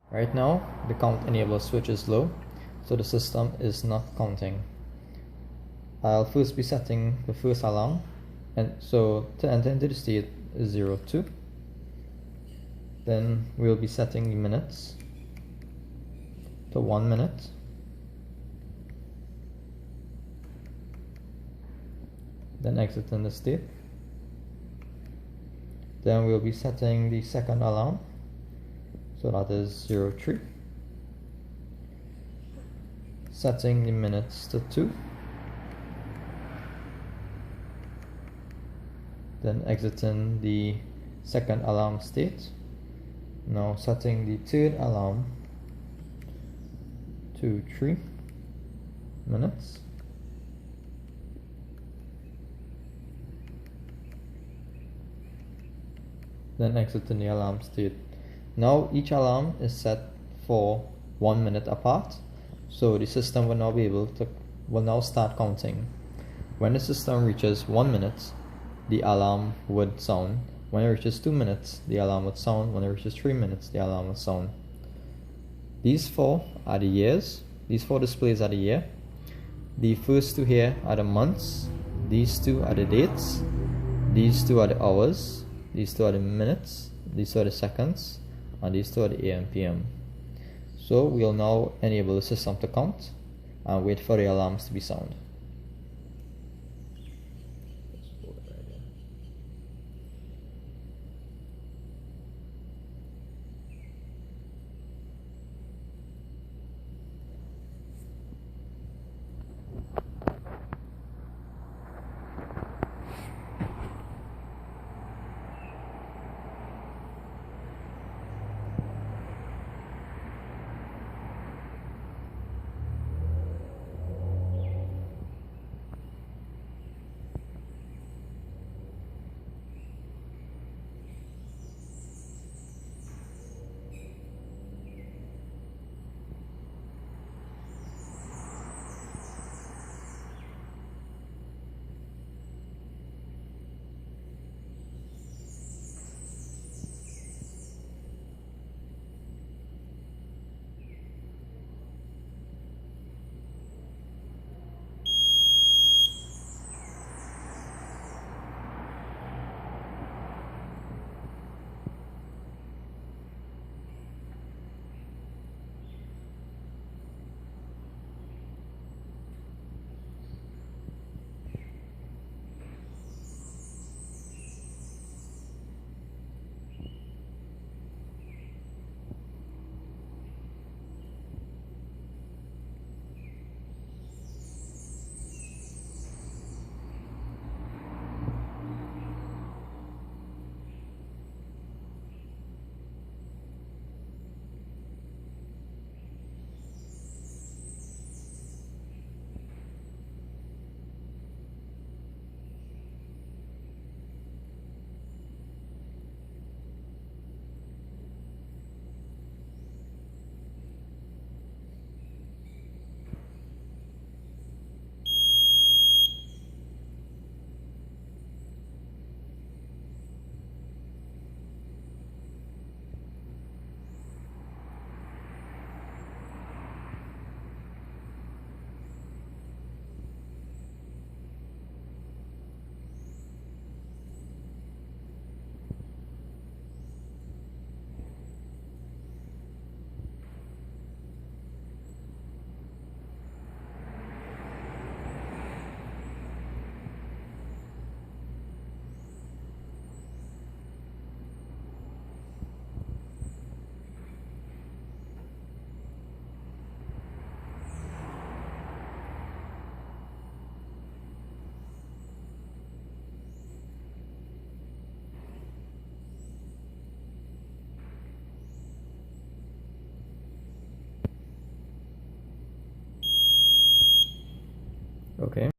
Right now, the count enable switch is low, so the system is not counting. I'll first be setting the first alarm, and so to enter into the state is 02. Then we'll be setting the minutes to 1 minute. Then exiting the state. Then we'll be setting the second alarm, so that is 03. Setting the minutes to 2. Then exiting the second alarm state. Now setting the third alarm to 3 minutes. Then exiting the alarm state. Now each alarm is set for 1 minute apart, so the system will now start counting. When the system reaches 1 minute, the alarm would sound. When it reaches 2 minutes, the alarm would sound. When it reaches 3 minutes, the alarm would sound. These four are the years. These four displays are the year. The first two here are the months. These two are the dates. These two are the hours. These two are the minutes. These two are the seconds. And these two are the AM PM. So we'll now enable the system to count and wait for the alarms to be sound. Okay.